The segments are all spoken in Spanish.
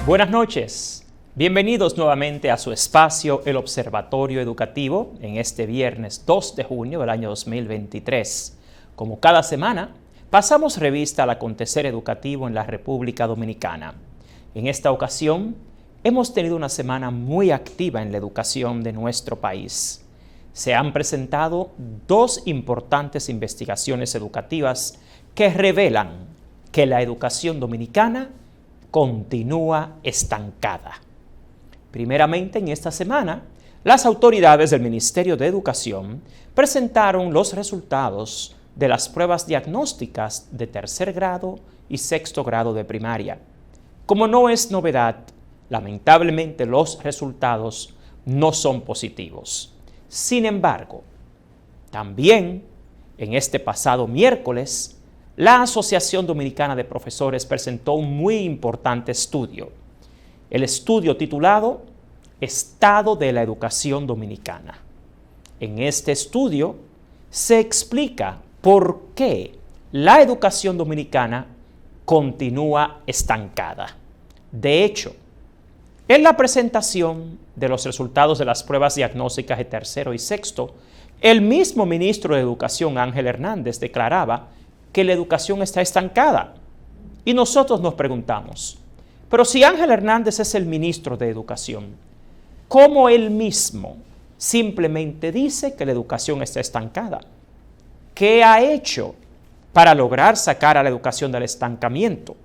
Buenas noches. Bienvenidos nuevamente a su espacio El Observatorio Educativo en este viernes 2 de junio del año 2023. Como cada semana, pasamos revista al acontecer educativo en la República Dominicana. En esta ocasión, hemos tenido una semana muy activa en la educación de nuestro país. Se han presentado dos importantes investigaciones educativas que revelan que la educación dominicana continúa estancada. Primeramente, en esta semana, las autoridades del Ministerio de Educación presentaron los resultados de las pruebas diagnósticas de tercer grado y sexto grado de primaria. Como no es novedad, lamentablemente los resultados no son positivos. Sin embargo, también en este pasado miércoles, la Asociación Dominicana de Profesores presentó un muy importante estudio. El estudio titulado Estado de la Educación Dominicana. En este estudio se explica por qué la educación dominicana continúa estancada. De hecho, en la presentación de los resultados de las pruebas diagnósticas de tercero y sexto, el mismo ministro de Educación, Ángel Hernández, declaraba que la educación está estancada. Y nosotros nos preguntamos, pero si Ángel Hernández es el ministro de Educación, ¿cómo él mismo simplemente dice que la educación está estancada? ¿Qué ha hecho para lograr sacar a la educación del estancamiento?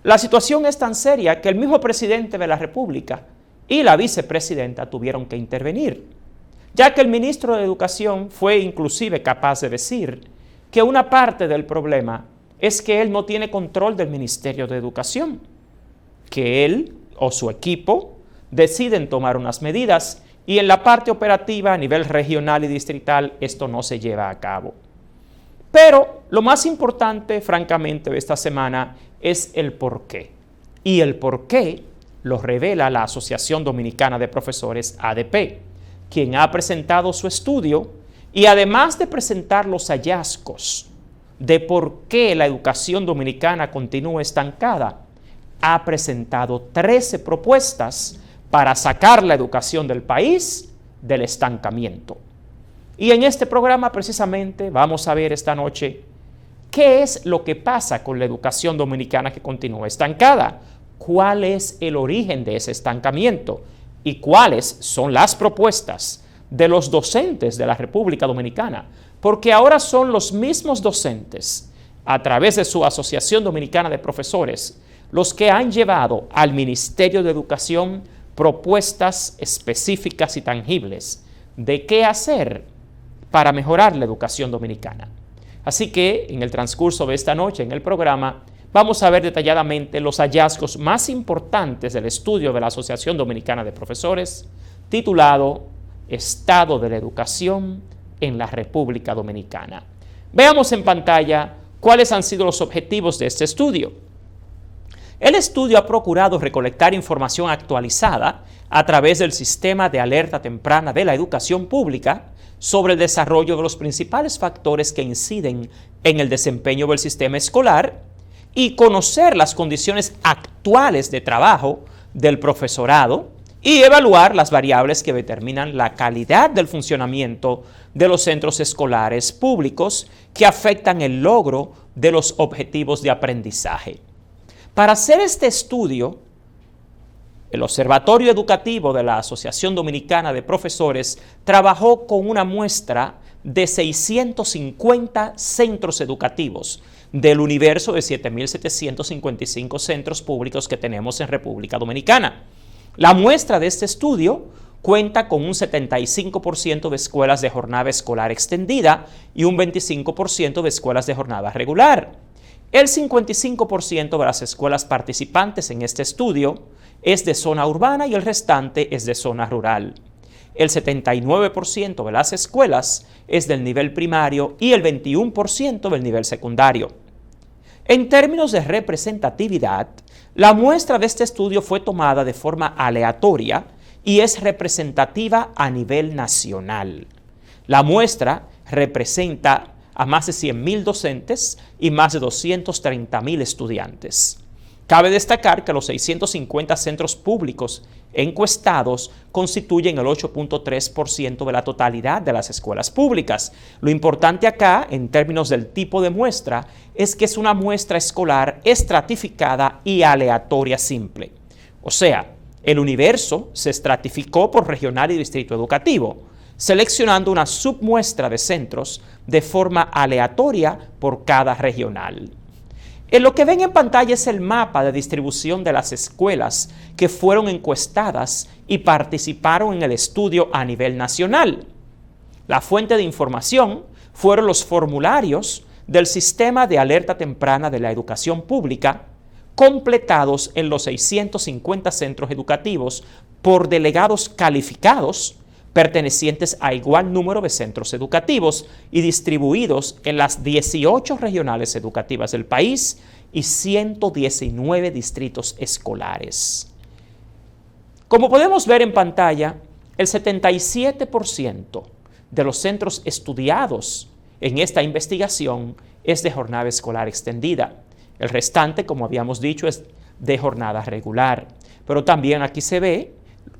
La situación es tan seria que el mismo presidente de la República y la vicepresidenta tuvieron que intervenir, ya que el ministro de Educación fue inclusive capaz de decir que una parte del problema es que él no tiene control del Ministerio de Educación, que él o su equipo deciden tomar unas medidas y en la parte operativa a nivel regional y distrital esto no se lleva a cabo. Pero lo más importante, francamente, de esta semana es el porqué. Y el porqué lo revela la Asociación Dominicana de Profesores, ADP, quien ha presentado su estudio y además de presentar los hallazgos de por qué la educación dominicana continúa estancada, ha presentado 13 propuestas para sacar la educación del país del estancamiento. Y en este programa precisamente vamos a ver esta noche qué es lo que pasa con la educación dominicana que continúa estancada, cuál es el origen de ese estancamiento y cuáles son las propuestas de los docentes de la República Dominicana, porque ahora son los mismos docentes, a través de su Asociación Dominicana de Profesores, los que han llevado al Ministerio de Educación propuestas específicas y tangibles de qué hacer para mejorar la educación dominicana. Así que en el transcurso de esta noche en el programa vamos a ver detalladamente los hallazgos más importantes del estudio de la Asociación Dominicana de Profesores titulado Estado de la Educación en la República Dominicana. Veamos en pantalla cuáles han sido los objetivos de este estudio. El estudio ha procurado recolectar información actualizada a través del sistema de alerta temprana de la educación pública sobre el desarrollo de los principales factores que inciden en el desempeño del sistema escolar y conocer las condiciones actuales de trabajo del profesorado y evaluar las variables que determinan la calidad del funcionamiento de los centros escolares públicos que afectan el logro de los objetivos de aprendizaje. Para hacer este estudio, el Observatorio Educativo de la Asociación Dominicana de Profesores trabajó con una muestra de 650 centros educativos del universo de 7.755 centros públicos que tenemos en República Dominicana. La muestra de este estudio cuenta con un 75% de escuelas de jornada escolar extendida y un 25% de escuelas de jornada regular. El 55% de las escuelas participantes en este estudio es de zona urbana y el restante es de zona rural. El 79% de las escuelas es del nivel primario y el 21% del nivel secundario. En términos de representatividad, la muestra de este estudio fue tomada de forma aleatoria y es representativa a nivel nacional. La muestra representa a más de 100,000 docentes y más de 230,000 estudiantes. Cabe destacar que los 650 centros públicos encuestados constituyen el 8.3% de la totalidad de las escuelas públicas. Lo importante acá, en términos del tipo de muestra, es que es una muestra escolar estratificada y aleatoria simple. O sea, el universo se estratificó por regional y distrito educativo, seleccionando una submuestra de centros de forma aleatoria por cada regional. En lo que ven en pantalla es el mapa de distribución de las escuelas que fueron encuestadas y participaron en el estudio a nivel nacional. La fuente de información fueron los formularios del Sistema de Alerta Temprana de la Educación Pública, completados en los 650 centros educativos por delegados calificados pertenecientes a igual número de centros educativos y distribuidos en las 18 regionales educativas del país y 119 distritos escolares. Como podemos ver en pantalla, el 77% de los centros estudiados en esta investigación es de jornada escolar extendida. El restante, como habíamos dicho, es de jornada regular. Pero también aquí se ve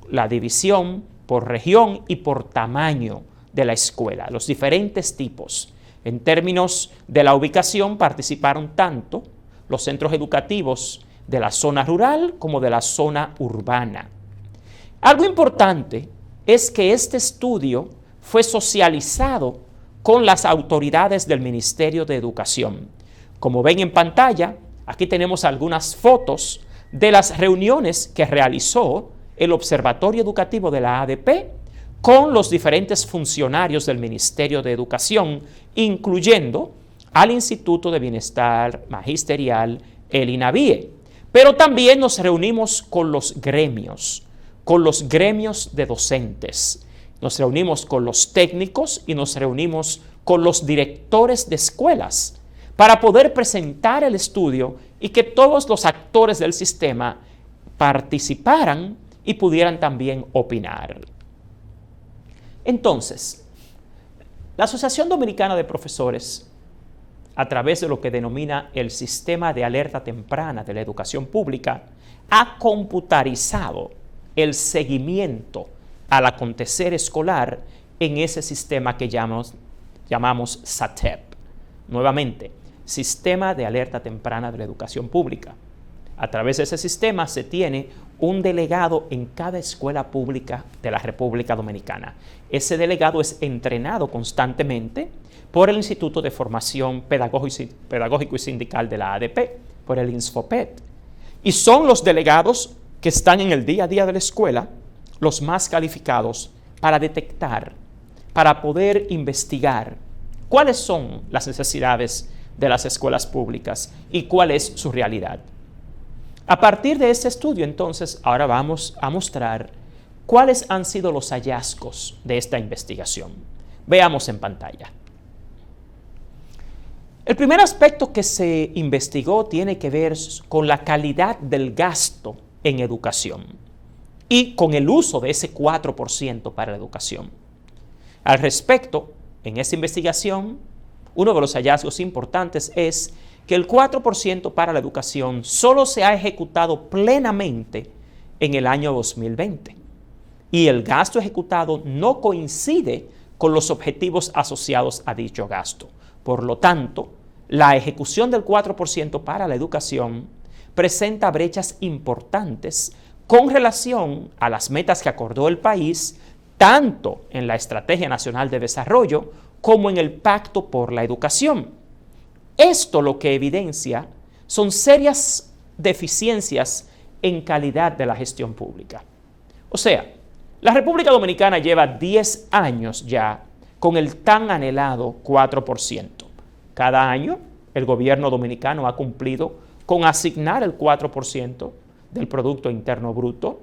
la división por región y por tamaño de la escuela, los diferentes tipos. En términos de la ubicación participaron tanto los centros educativos de la zona rural como de la zona urbana. Algo importante es que este estudio fue socializado con las autoridades del Ministerio de Educación. Como ven en pantalla, aquí tenemos algunas fotos de las reuniones que realizó el Observatorio Educativo de la ADP con los diferentes funcionarios del Ministerio de Educación, incluyendo al Instituto de Bienestar Magisterial, el INAVIE. Pero también nos reunimos con los gremios de docentes. Nos reunimos con los técnicos y nos reunimos con los directores de escuelas para poder presentar el estudio y que todos los actores del sistema participaran y pudieran también opinar. Entonces, la Asociación Dominicana de Profesores, a través de lo que denomina el Sistema de Alerta Temprana de la Educación Pública, ha computarizado el seguimiento al acontecer escolar en ese sistema que llamamos SATEP. Nuevamente, Sistema de Alerta Temprana de la Educación Pública. A través de ese sistema se tiene un delegado en cada escuela pública de la República Dominicana. Ese delegado es entrenado constantemente por el Instituto de Formación Pedagógico y Sindical de la ADP, por el INSFOPED. Y son los delegados que están en el día a día de la escuela los más calificados para detectar, para poder investigar cuáles son las necesidades de las escuelas públicas y cuál es su realidad. A partir de este estudio, entonces, ahora vamos a mostrar cuáles han sido los hallazgos de esta investigación. Veamos en pantalla. El primer aspecto que se investigó tiene que ver con la calidad del gasto en educación y con el uso de ese 4% para la educación. Al respecto, en esta investigación, uno de los hallazgos importantes es que el 4% para la educación solo se ha ejecutado plenamente en el año 2020 y el gasto ejecutado no coincide con los objetivos asociados a dicho gasto. Por lo tanto, la ejecución del 4% para la educación presenta brechas importantes con relación a las metas que acordó el país, tanto en la Estrategia Nacional de Desarrollo como en el Pacto por la Educación. Esto lo que evidencia son serias deficiencias en calidad de la gestión pública. O sea, la República Dominicana lleva 10 años ya con el tan anhelado 4%. Cada año el gobierno dominicano ha cumplido con asignar el 4% del Producto Interno Bruto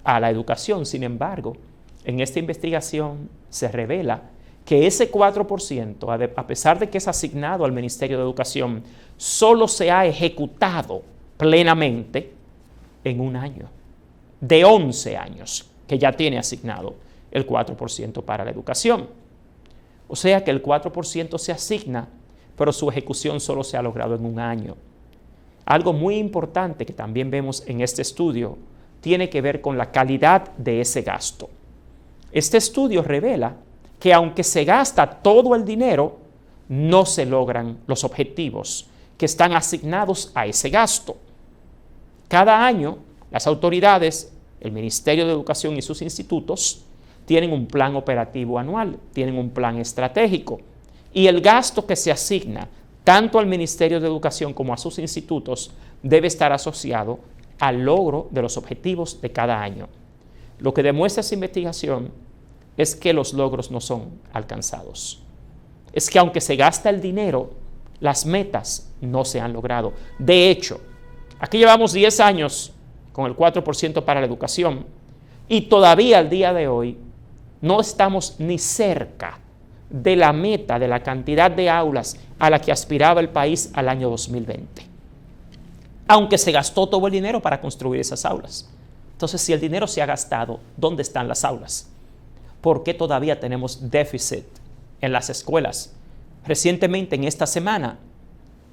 a la educación. Sin embargo, en esta investigación se revela que ese 4%, a pesar de que es asignado al Ministerio de Educación, solo se ha ejecutado plenamente en un año, de 11 años que ya tiene asignado el 4% para la educación. O sea que el 4% se asigna, pero su ejecución solo se ha logrado en un año. Algo muy importante que también vemos en este estudio tiene que ver con la calidad de ese gasto. Este estudio revela que aunque se gasta todo el dinero, no se logran los objetivos que están asignados a ese gasto. Cada año, las autoridades, el Ministerio de Educación y sus institutos tienen un plan operativo anual, tienen un plan estratégico, y el gasto que se asigna tanto al Ministerio de Educación como a sus institutos debe estar asociado al logro de los objetivos de cada año. Lo que demuestra esa investigación es que los logros no son alcanzados. Es que aunque se gasta el dinero, las metas no se han logrado. De hecho, aquí llevamos 10 años con el 4% para la educación y todavía al día de hoy no estamos ni cerca de la meta de la cantidad de aulas a la que aspiraba el país al año 2020. Aunque se gastó todo el dinero para construir esas aulas. Entonces, si el dinero se ha gastado, ¿dónde están las aulas? ¿Por qué todavía tenemos déficit en las escuelas? Recientemente, en esta semana,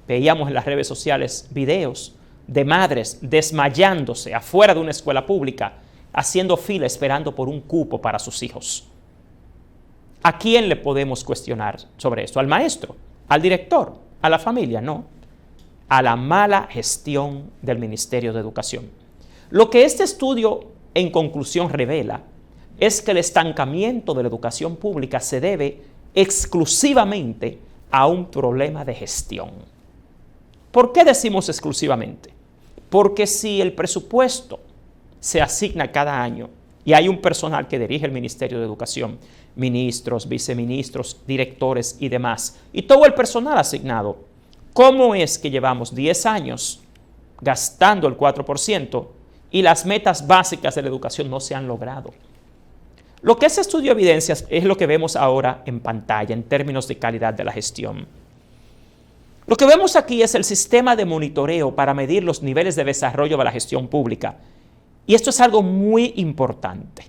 veíamos en las redes sociales videos de madres desmayándose afuera de una escuela pública, haciendo fila esperando por un cupo para sus hijos. ¿A quién le podemos cuestionar sobre esto? ¿Al maestro? ¿Al director? ¿A la familia? No. A la mala gestión del Ministerio de Educación. Lo que este estudio, en conclusión, revela es que el estancamiento de la educación pública se debe exclusivamente a un problema de gestión. ¿Por qué decimos exclusivamente? Porque si el presupuesto se asigna cada año y hay un personal que dirige el Ministerio de Educación, ministros, viceministros, directores y demás, y todo el personal asignado, ¿cómo es que llevamos 10 años gastando el 4% y las metas básicas de la educación no se han logrado? Lo que ese estudio evidencia es lo que vemos ahora en pantalla en términos de calidad de la gestión. Lo que vemos aquí es el sistema de monitoreo para medir los niveles de desarrollo de la gestión pública. Y esto es algo muy importante.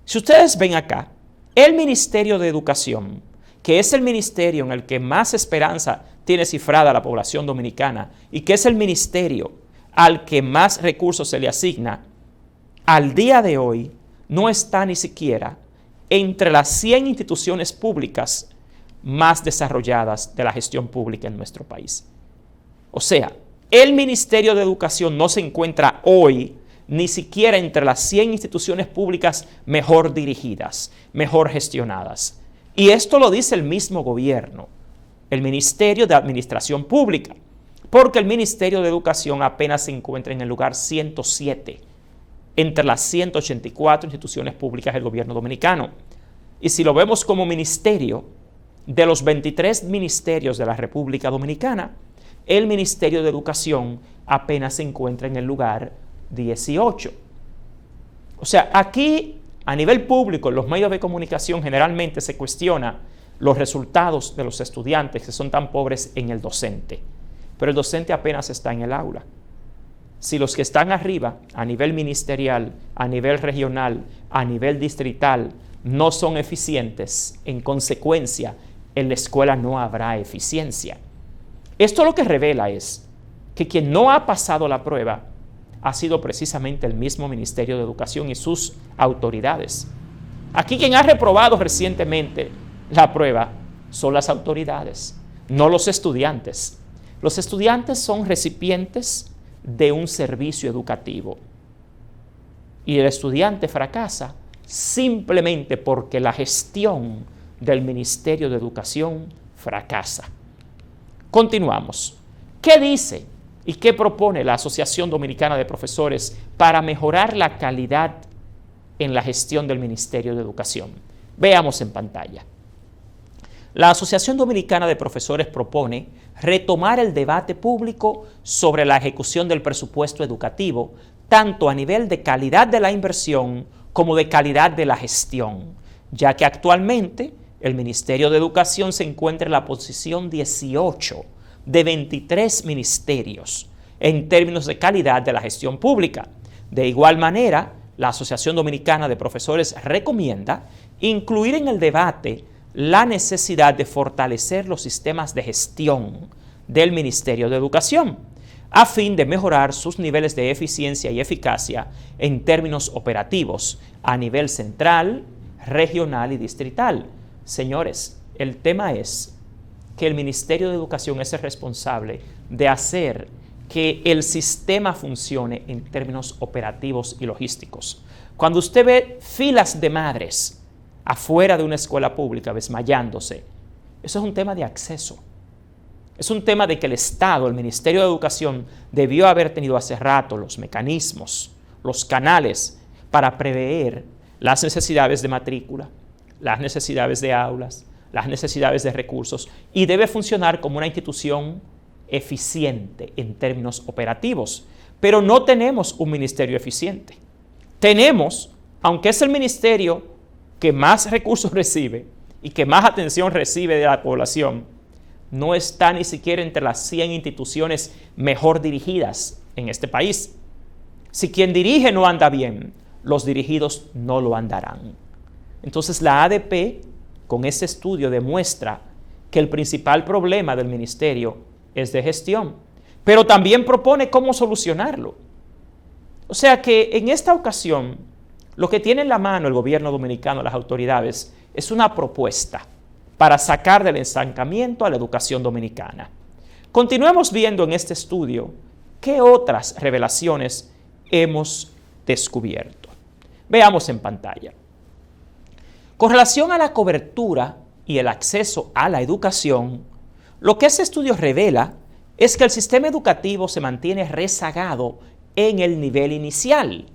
Si ustedes ven acá, el Ministerio de Educación, que es el ministerio en el que más esperanza tiene cifrada la población dominicana y que es el ministerio al que más recursos se le asigna, al día de hoy no está ni siquiera entre las 100 instituciones públicas más desarrolladas de la gestión pública en nuestro país. O sea, el Ministerio de Educación no se encuentra hoy ni siquiera entre las 100 instituciones públicas mejor dirigidas, mejor gestionadas. Y esto lo dice el mismo gobierno, el Ministerio de Administración Pública, porque el Ministerio de Educación apenas se encuentra en el lugar 107 entre las 184 instituciones públicas del gobierno dominicano. Y si lo vemos como ministerio, de los 23 ministerios de la República Dominicana, el Ministerio de Educación apenas se encuentra en el lugar 18. O sea, aquí a nivel público, en los medios de comunicación generalmente se cuestiona los resultados de los estudiantes que son tan pobres en el docente. Pero el docente apenas está en el aula. Si los que están arriba, a nivel ministerial, a nivel regional, a nivel distrital, no son eficientes, en consecuencia, en la escuela no habrá eficiencia. Esto lo que revela es que quien no ha pasado la prueba ha sido precisamente el mismo Ministerio de Educación y sus autoridades. Aquí quien ha reprobado recientemente la prueba son las autoridades, no los estudiantes. Los estudiantes son recipientes de un servicio educativo y el estudiante fracasa simplemente porque la gestión del Ministerio de Educación fracasa. Continuamos. ¿Qué dice y qué propone la Asociación Dominicana de Profesores para mejorar la calidad en la gestión del Ministerio de Educación? Veamos en pantalla. La Asociación Dominicana de Profesores propone retomar el debate público sobre la ejecución del presupuesto educativo, tanto a nivel de calidad de la inversión como de calidad de la gestión, ya que actualmente el Ministerio de Educación se encuentra en la posición 18 de 23 ministerios en términos de calidad de la gestión pública. De igual manera, la Asociación Dominicana de Profesores recomienda incluir en el debate la necesidad de fortalecer los sistemas de gestión del Ministerio de Educación, a fin de mejorar sus niveles de eficiencia y eficacia en términos operativos a nivel central, regional y distrital. Señores, el tema es que el Ministerio de Educación es el responsable de hacer que el sistema funcione en términos operativos y logísticos. Cuando usted ve filas de madres afuera de una escuela pública desmayándose, eso es un tema de acceso. Es un tema de que el Estado, el Ministerio de Educación, debió haber tenido hace rato los mecanismos, los canales para prever las necesidades de matrícula, las necesidades de aulas, las necesidades de recursos, y debe funcionar como una institución eficiente en términos operativos. Pero no tenemos un ministerio eficiente. Tenemos, aunque es el ministerio que más recursos recibe y que más atención recibe de la población, no está ni siquiera entre las 100 instituciones mejor dirigidas en este país. Si quien dirige no anda bien, los dirigidos no lo andarán. Entonces la ADP, con este estudio, demuestra que el principal problema del ministerio es de gestión, pero también propone cómo solucionarlo. O sea que en esta ocasión, lo que tiene en la mano el gobierno dominicano, las autoridades, es una propuesta para sacar del estancamiento a la educación dominicana. Continuemos viendo en este estudio qué otras revelaciones hemos descubierto. Veamos en pantalla. Con relación a la cobertura y el acceso a la educación, lo que este estudio revela es que el sistema educativo se mantiene rezagado en el nivel inicial,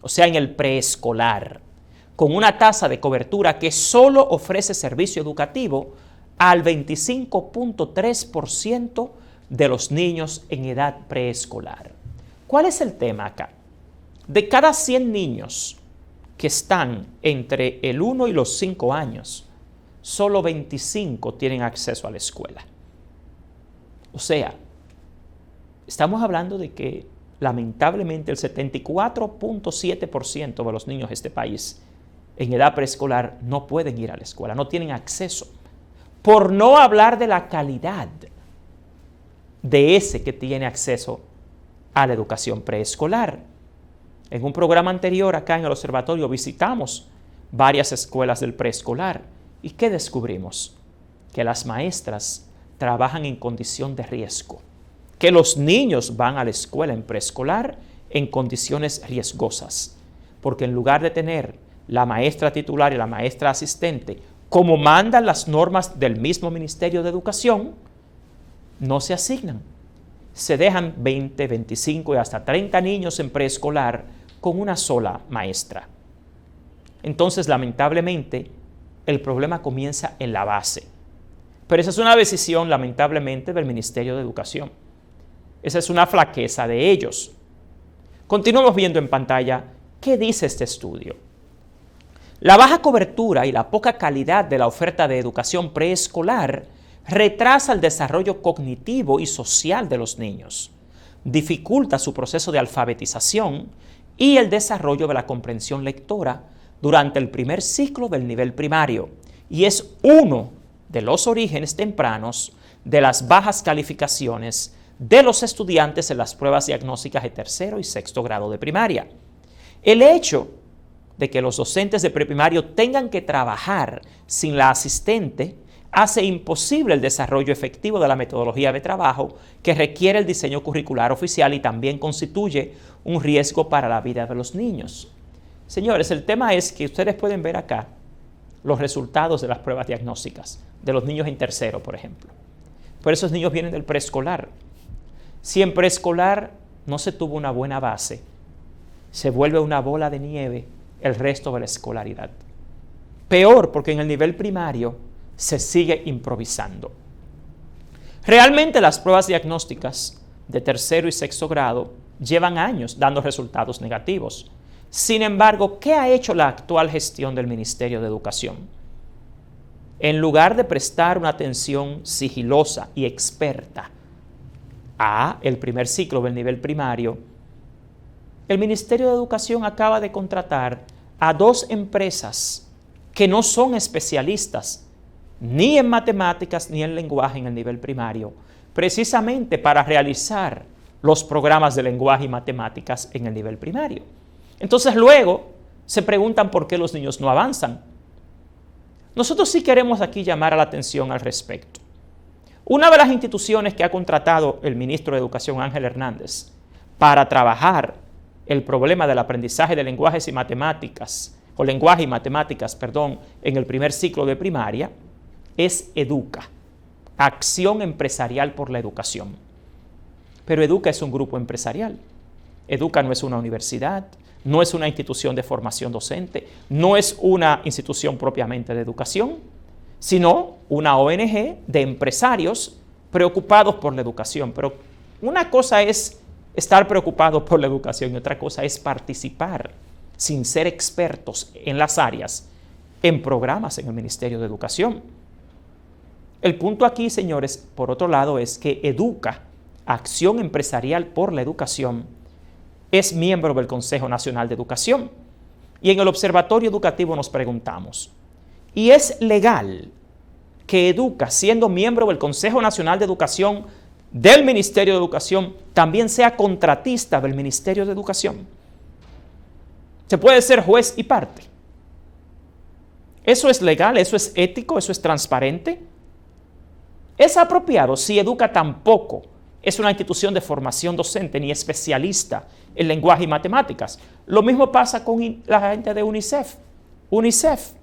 o sea, en el preescolar, con una tasa de cobertura que solo ofrece servicio educativo al 25.3% de los niños en edad preescolar. ¿Cuál es el tema acá? De cada 100 niños que están entre el 1 y los 5 años, solo 25 tienen acceso a la escuela. O sea, estamos hablando de que lamentablemente el 74.7% de los niños de este país en edad preescolar no pueden ir a la escuela, no tienen acceso. Por no hablar de la calidad de ese que tiene acceso a la educación preescolar. En un programa anterior acá en el observatorio visitamos varias escuelas del preescolar. ¿Y qué descubrimos? Que las maestras trabajan en condición de riesgo, que los niños van a la escuela en preescolar en condiciones riesgosas, porque en lugar de tener la maestra titular y la maestra asistente, como mandan las normas del mismo Ministerio de Educación, no se asignan. Se dejan 20, 25 y hasta 30 niños en preescolar con una sola maestra. Entonces, lamentablemente, el problema comienza en la base. Pero esa es una decisión, lamentablemente, del Ministerio de Educación. Esa es una flaqueza de ellos. Continuamos viendo en pantalla qué dice este estudio. La baja cobertura y la poca calidad de la oferta de educación preescolar retrasa el desarrollo cognitivo y social de los niños, dificulta su proceso de alfabetización y el desarrollo de la comprensión lectora durante el primer ciclo del nivel primario, y es uno de los orígenes tempranos de las bajas calificaciones de los estudiantes en las pruebas diagnósticas de tercero y sexto grado de primaria. El hecho de que los docentes de preprimario tengan que trabajar sin la asistente hace imposible el desarrollo efectivo de la metodología de trabajo que requiere el diseño curricular oficial y también constituye un riesgo para la vida de los niños. Señores, el tema es que ustedes pueden ver acá los resultados de las pruebas diagnósticas de los niños en tercero, por ejemplo. Pero esos niños vienen del preescolar. Si en preescolar no se tuvo una buena base, se vuelve una bola de nieve el resto de la escolaridad. Peor, porque en el nivel primario se sigue improvisando. Realmente las pruebas diagnósticas de tercero y sexto grado llevan años dando resultados negativos. Sin embargo, ¿qué ha hecho la actual gestión del Ministerio de Educación? En lugar de prestar una atención sigilosa y experta a el primer ciclo del nivel primario, el Ministerio de Educación acaba de contratar a 2 empresas que no son especialistas ni en matemáticas ni en lenguaje en el nivel primario, precisamente para realizar los programas de lenguaje y matemáticas en el nivel primario. Entonces luego se preguntan por qué los niños no avanzan. Nosotros sí queremos aquí llamar a la atención al respecto. Una de las instituciones que ha contratado el ministro de Educación, Ángel Hernández, para trabajar el problema del aprendizaje de lenguaje y matemáticas, en el primer ciclo de primaria, es EDUCA, Acción Empresarial por la Educación. Pero EDUCA es un grupo empresarial. EDUCA no es una universidad, no es una institución de formación docente, no es una institución propiamente de educación, sino una ONG de empresarios preocupados por la educación. Pero una cosa es estar preocupados por la educación y otra cosa es participar sin ser expertos en las áreas, en programas en el Ministerio de Educación. El punto aquí, señores, por otro lado, es que EDUCA, Acción Empresarial por la Educación, es miembro del Consejo Nacional de Educación. Y en el Observatorio Educativo nos preguntamos, ¿y es legal que EDUCA, siendo miembro del Consejo Nacional de Educación del Ministerio de Educación, también sea contratista del Ministerio de Educación? ¿Se puede ser juez y parte? ¿Eso es legal? ¿Eso es ético? ¿Eso es transparente? ¿Es apropiado si EDUCA tampoco es una institución de formación docente ni especialista en lenguaje y matemáticas? Lo mismo pasa con la gente de UNICEF. UNICEF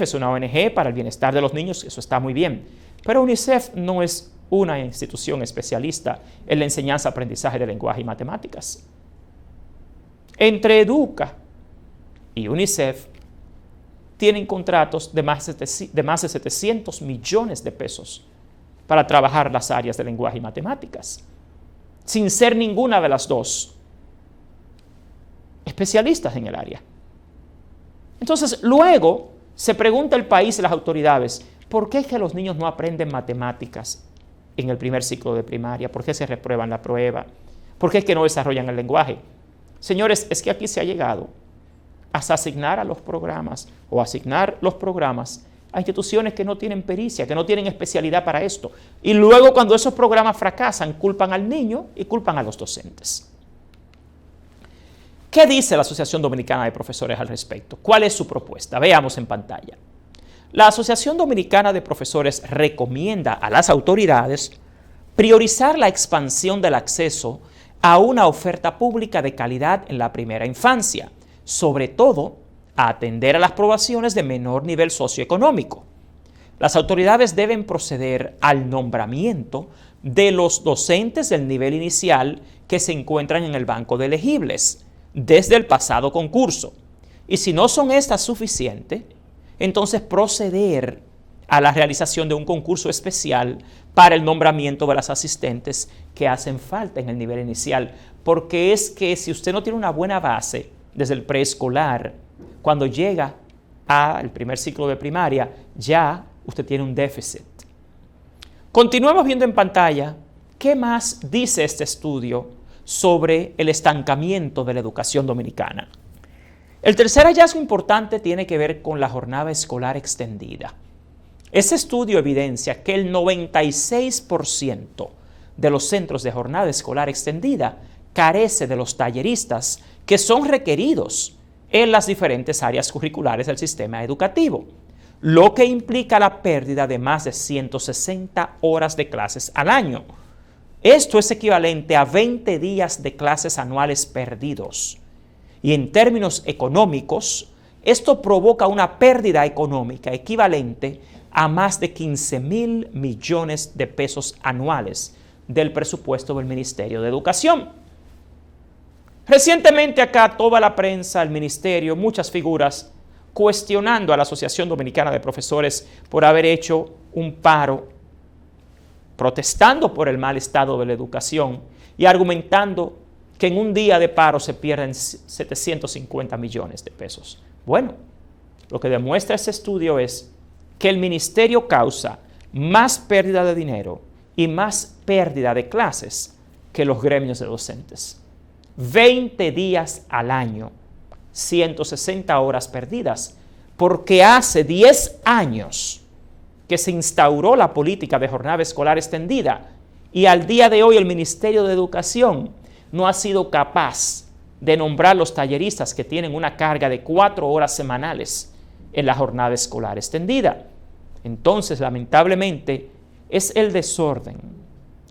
es una ONG para el bienestar de los niños, eso está muy bien, pero UNICEF no es una institución especialista en la enseñanza-aprendizaje de lenguaje y matemáticas. Entre EDUCA y UNICEF tienen contratos de más de 700 millones de pesos para trabajar las áreas de lenguaje y matemáticas, sin ser ninguna de las dos especialistas en el área. Entonces, luego se pregunta el país y las autoridades, ¿por qué es que los niños no aprenden matemáticas en el primer ciclo de primaria? ¿Por qué se reprueban la prueba? ¿Por qué es que no desarrollan el lenguaje? Señores, es que aquí se ha llegado a asignar los programas a instituciones que no tienen pericia, que no tienen especialidad para esto. Y luego, cuando esos programas fracasan, culpan al niño y culpan a los docentes. ¿Qué dice la Asociación Dominicana de Profesores al respecto? ¿Cuál es su propuesta? Veamos en pantalla. La Asociación Dominicana de Profesores recomienda a las autoridades priorizar la expansión del acceso a una oferta pública de calidad en la primera infancia, sobre todo a atender a las poblaciones de menor nivel socioeconómico. Las autoridades deben proceder al nombramiento de los docentes del nivel inicial que se encuentran en el banco de elegibles desde el pasado concurso. Y si no son estas suficientes, entonces proceder a la realización de un concurso especial para el nombramiento de las asistentes que hacen falta en el nivel inicial. Porque es que si usted no tiene una buena base desde el preescolar, cuando llega al primer ciclo de primaria, ya usted tiene un déficit. Continuemos viendo en pantalla qué más dice este estudio sobre el estancamiento de la educación dominicana. El tercer hallazgo importante tiene que ver con la jornada escolar extendida. Ese estudio evidencia que el 96% de los centros de jornada escolar extendida carece de los talleristas que son requeridos en las diferentes áreas curriculares del sistema educativo, lo que implica la pérdida de más de 160 horas de clases al año. Esto es equivalente a 20 días de clases anuales perdidos. Y en términos económicos, esto provoca una pérdida económica equivalente a más de 15,000 millones de pesos anuales del presupuesto del Ministerio de Educación. Recientemente acá toda la prensa, el ministerio, muchas figuras cuestionando a la Asociación Dominicana de Profesores por haber hecho un paro, protestando por el mal estado de la educación y argumentando que en un día de paro se pierden 750 millones de pesos. Bueno, lo que demuestra ese estudio es que el ministerio causa más pérdida de dinero y más pérdida de clases que los gremios de docentes. 20 días al año, 160 horas perdidas, porque hace 10 años que se instauró la política de jornada escolar extendida Y al día de hoy el Ministerio de Educación no ha sido capaz de nombrar los talleristas que tienen una carga de 4 horas semanales en la jornada escolar extendida. Entonces, lamentablemente, es el desorden,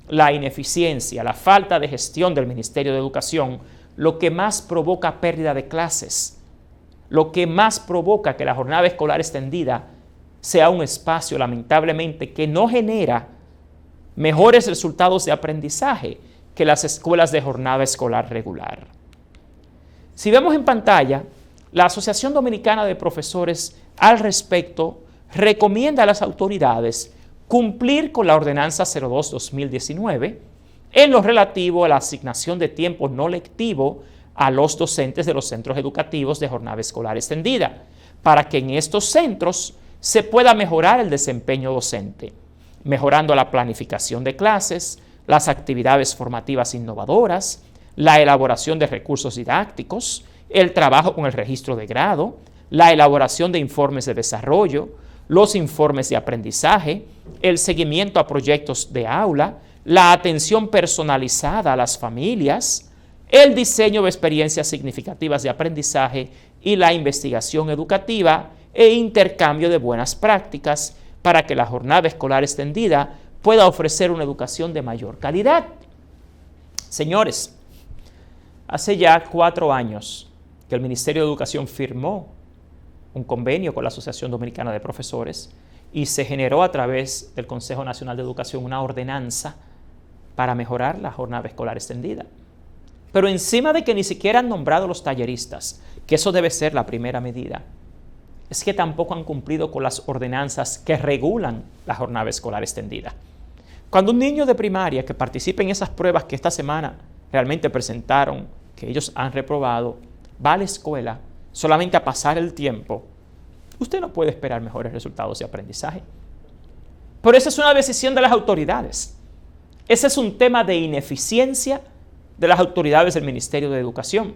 la ineficiencia, la falta de gestión del Ministerio de Educación lo que más provoca pérdida de clases, lo que más provoca que la jornada escolar extendida sea un espacio, lamentablemente, que no genera mejores resultados de aprendizaje que las escuelas de jornada escolar regular. Si vemos en pantalla, la Asociación Dominicana de Profesores al respecto recomienda a las autoridades cumplir con la Ordenanza 02-2019 en lo relativo a la asignación de tiempo no lectivo a los docentes de los centros educativos de jornada escolar extendida, para que en estos centros se pueda mejorar el desempeño docente, mejorando la planificación de clases, las actividades formativas innovadoras, la elaboración de recursos didácticos, el trabajo con el registro de grado, la elaboración de informes de desarrollo, los informes de aprendizaje, el seguimiento a proyectos de aula, la atención personalizada a las familias, el diseño de experiencias significativas de aprendizaje y la investigación educativa e intercambio de buenas prácticas para que la jornada escolar extendida pueda ofrecer una educación de mayor calidad. Señores, hace ya 4 años que el Ministerio de Educación firmó un convenio con la Asociación Dominicana de Profesores y se generó a través del Consejo Nacional de Educación una ordenanza para mejorar la jornada escolar extendida. Pero encima de que ni siquiera han nombrado los talleristas, que eso debe ser la primera medida, es que tampoco han cumplido con las ordenanzas que regulan la jornada escolar extendida. Cuando un niño de primaria que participe en esas pruebas que esta semana realmente presentaron, que ellos han reprobado, va a la escuela solamente a pasar el tiempo, usted no puede esperar mejores resultados de aprendizaje. Pero esa es una decisión de las autoridades. Ese es un tema de ineficiencia de las autoridades del Ministerio de Educación.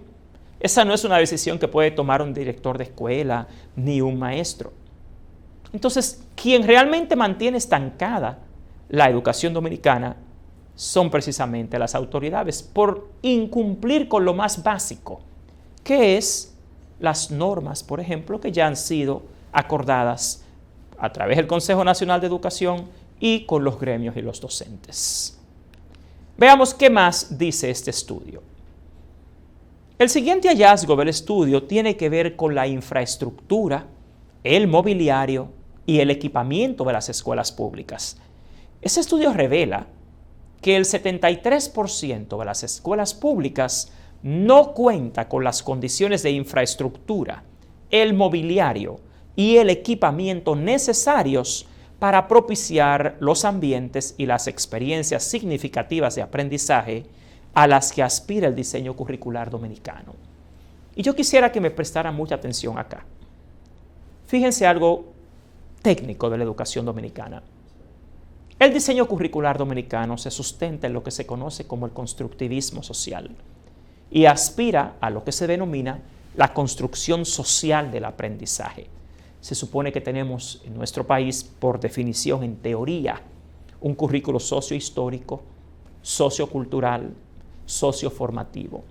Esa no es una decisión que puede tomar un director de escuela ni un maestro. Entonces, quien realmente mantiene estancada la educación dominicana son precisamente las autoridades por incumplir con lo más básico, que es las normas, por ejemplo, que ya han sido acordadas a través del Consejo Nacional de Educación y con los gremios y los docentes. Veamos qué más dice este estudio. El siguiente hallazgo del estudio tiene que ver con la infraestructura, el mobiliario y el equipamiento de las escuelas públicas. Ese estudio revela que el 73% de las escuelas públicas no cuenta con las condiciones de infraestructura, el mobiliario y el equipamiento necesarios para propiciar los ambientes y las experiencias significativas de aprendizaje a las que aspira el diseño curricular dominicano. Y yo quisiera que me prestaran mucha atención acá. Fíjense algo técnico de la educación dominicana. El diseño curricular dominicano se sustenta en lo que se conoce como el constructivismo social y aspira a lo que se denomina la construcción social del aprendizaje. Se supone que tenemos en nuestro país, por definición, en teoría, un currículo sociohistórico, sociocultural, socioformativo.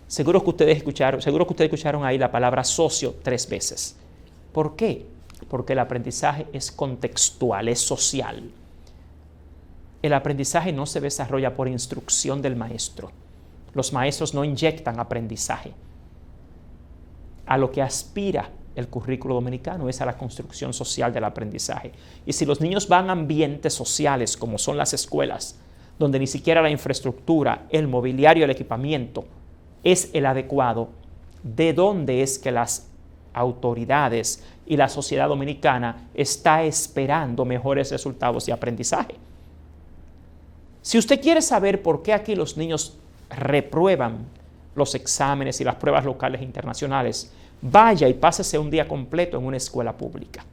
Seguro que ustedes escucharon ahí la palabra socio 3 veces. ¿Por qué? Porque el aprendizaje es contextual, es social. El aprendizaje no se desarrolla por instrucción del maestro. Los maestros no inyectan aprendizaje. A lo que aspira el currículo dominicano es a la construcción social del aprendizaje. Y si los niños van a ambientes sociales como son las escuelas, donde ni siquiera la infraestructura, el mobiliario, el equipamiento es el adecuado, ¿de dónde es que las autoridades y la sociedad dominicana está esperando mejores resultados de aprendizaje? Si usted quiere saber por qué aquí los niños reprueban los exámenes y las pruebas locales e internacionales, vaya y pásese un día completo en una escuela pública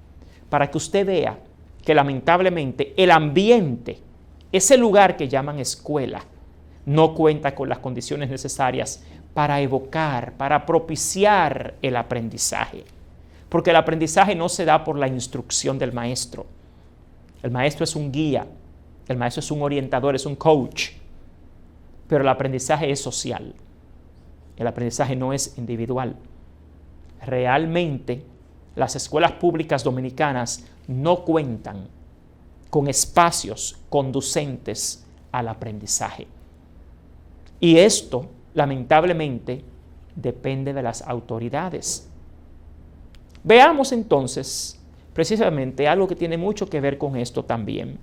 para que usted vea que lamentablemente el ambiente, ese lugar que llaman escuela, no cuenta con las condiciones necesarias para evocar, para propiciar el aprendizaje. Porque el aprendizaje no se da por la instrucción del maestro. El maestro es un guía. El maestro es un orientador, es un coach. Pero el aprendizaje es social. El aprendizaje no es individual. Realmente, las escuelas públicas dominicanas no cuentan con espacios conducentes al aprendizaje. Y esto, lamentablemente, depende de las autoridades. Veamos entonces, precisamente, algo que tiene mucho que ver con esto también.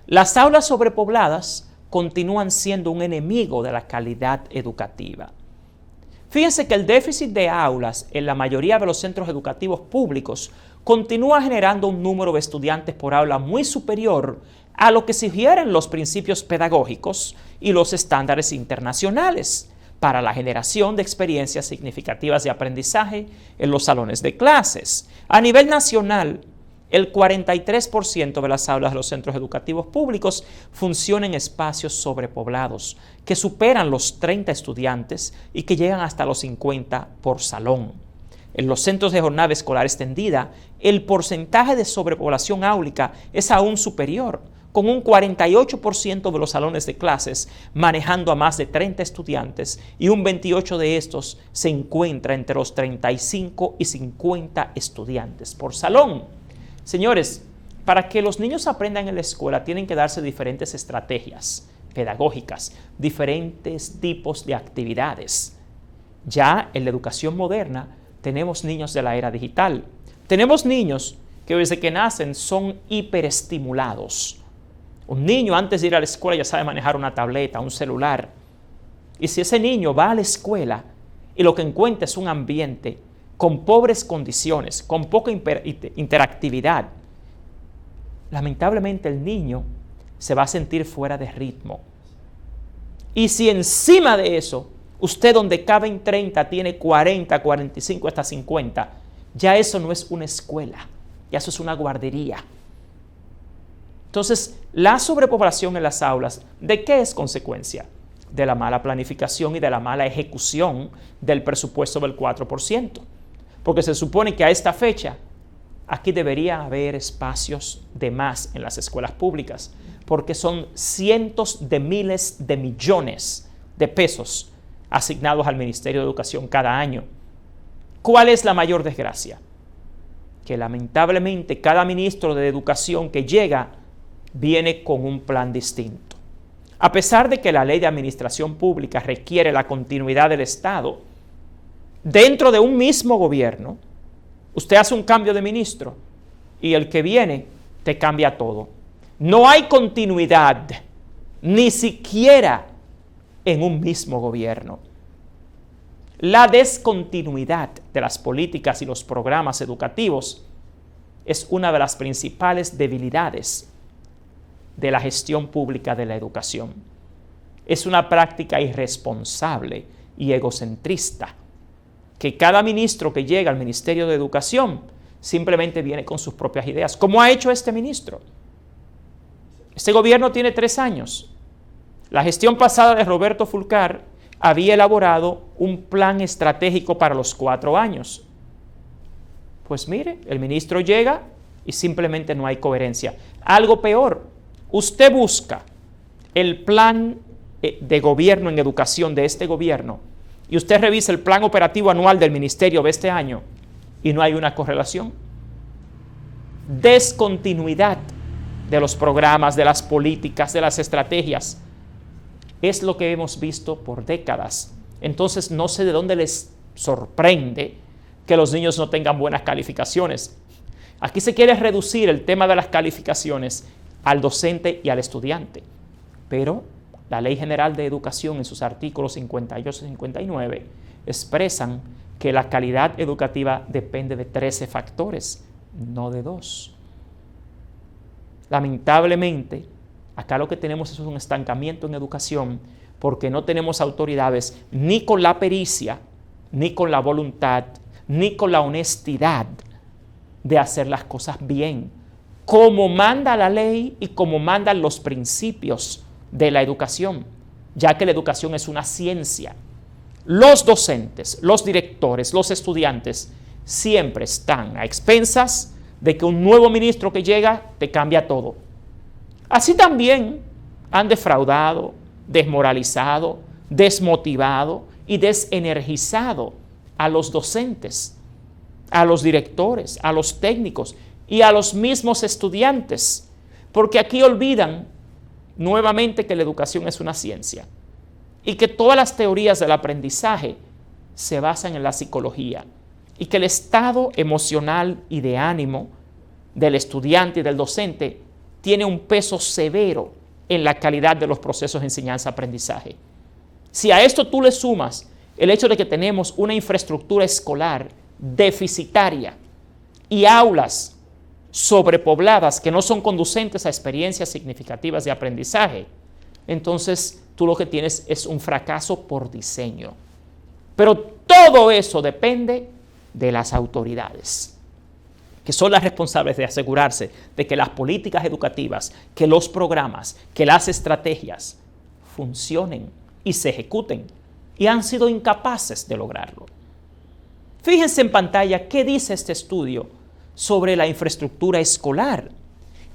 Las aulas sobrepobladas continúan siendo un enemigo de la calidad educativa. Fíjense que el déficit de aulas en la mayoría de los centros educativos públicos continúa generando un número de estudiantes por aula muy superior a lo que sugieren los principios pedagógicos y los estándares internacionales para la generación de experiencias significativas de aprendizaje en los salones de clases. A nivel nacional, el 43% de las aulas de los centros educativos públicos funcionan en espacios sobrepoblados, que superan los 30 estudiantes y que llegan hasta los 50 por salón. En los centros de jornada escolar extendida, el porcentaje de sobrepoblación áulica es aún superior, con un 48% de los salones de clases manejando a más de 30 estudiantes y un 28% de estos se encuentra entre los 35 y 50 estudiantes por salón. Señores, para que los niños aprendan en la escuela tienen que darse diferentes estrategias pedagógicas, diferentes tipos de actividades. Ya en la educación moderna tenemos niños de la era digital. Tenemos niños que desde que nacen son hiperestimulados. Un niño antes de ir a la escuela ya sabe manejar una tableta, un celular. Y si ese niño va a la escuela y lo que encuentra es un ambiente con pobres condiciones, con poca interactividad, lamentablemente el niño se va a sentir fuera de ritmo. Y si encima de eso, usted donde caben 30 tiene 40, 45 hasta 50, ya eso no es una escuela, ya eso es una guardería. Entonces, la sobrepoblación en las aulas, ¿de qué es consecuencia? De la mala planificación y de la mala ejecución del presupuesto del 4%. Porque se supone que a esta fecha, aquí debería haber espacios de más en las escuelas públicas, porque son cientos de miles de millones de pesos asignados al Ministerio de Educación cada año. ¿Cuál es la mayor desgracia? Que lamentablemente cada ministro de Educación que llega viene con un plan distinto. A pesar de que la ley de administración pública requiere la continuidad del Estado, dentro de un mismo gobierno, usted hace un cambio de ministro y el que viene te cambia todo. No hay continuidad, ni siquiera en un mismo gobierno. La descontinuidad de las políticas y los programas educativos es una de las principales debilidades de la gestión pública de la educación. Es una práctica irresponsable y egocentrista, que cada ministro que llega al Ministerio de Educación simplemente viene con sus propias ideas, como ha hecho este ministro. Este gobierno tiene 3 años. La gestión pasada de Roberto Fulcar había elaborado un plan estratégico para los 4 años. Pues mire, el ministro llega y simplemente no hay coherencia. Algo peor, usted busca el plan de gobierno en educación de este gobierno y usted revisa el plan operativo anual del ministerio de este año y no hay una correlación. Descontinuidad de los programas, de las políticas, de las estrategias. Es lo que hemos visto por décadas. Entonces no sé de dónde les sorprende que los niños no tengan buenas calificaciones. Aquí se quiere reducir el tema de las calificaciones al docente y al estudiante. Pero la Ley General de Educación en sus artículos 58 y 59 expresan que la calidad educativa depende de 13 factores, no de 2. Lamentablemente, acá lo que tenemos es un estancamiento en educación porque no tenemos autoridades ni con la pericia, ni con la voluntad, ni con la honestidad de hacer las cosas bien, como manda la ley y como mandan los principios de la educación, ya que la educación es una ciencia. Los docentes, los directores, los estudiantes siempre están a expensas de que un nuevo ministro que llega te cambia todo. Así también han defraudado, desmoralizado, desmotivado y desenergizado a los docentes, a los directores, a los técnicos y a los mismos estudiantes, porque aquí olvidan nuevamente que la educación es una ciencia y que todas las teorías del aprendizaje se basan en la psicología y que el estado emocional y de ánimo del estudiante y del docente tiene un peso severo en la calidad de los procesos de enseñanza-aprendizaje. Si a esto tú le sumas el hecho de que tenemos una infraestructura escolar deficitaria y aulas sobrepobladas que no son conducentes a experiencias significativas de aprendizaje, entonces tú lo que tienes es un fracaso por diseño. Pero todo eso depende de las autoridades, que son las responsables de asegurarse de que las políticas educativas, que los programas, que las estrategias funcionen y se ejecuten, y han sido incapaces de lograrlo. Fíjense en pantalla qué dice este estudio sobre la infraestructura escolar.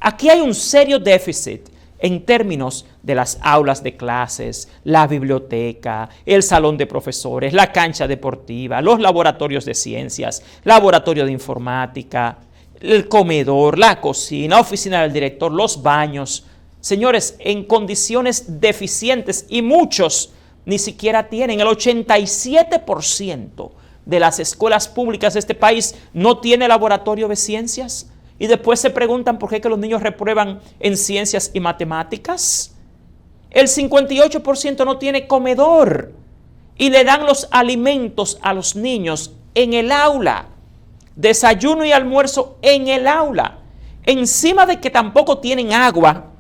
Aquí hay un serio déficit en términos de las aulas de clases, la biblioteca, el salón de profesores, la cancha deportiva, los laboratorios de ciencias, laboratorio de informática, el comedor, la cocina, oficina del director, los baños. Señores, en condiciones deficientes, y muchos ni siquiera tienen. El 87% de las escuelas públicas de este país no tiene laboratorio de ciencias. Y después se preguntan por qué que los niños reprueban en ciencias y matemáticas. El 58% no tiene comedor y le dan los alimentos a los niños en el aula. Desayuno y almuerzo en el aula. Encima de que tampoco tienen agua.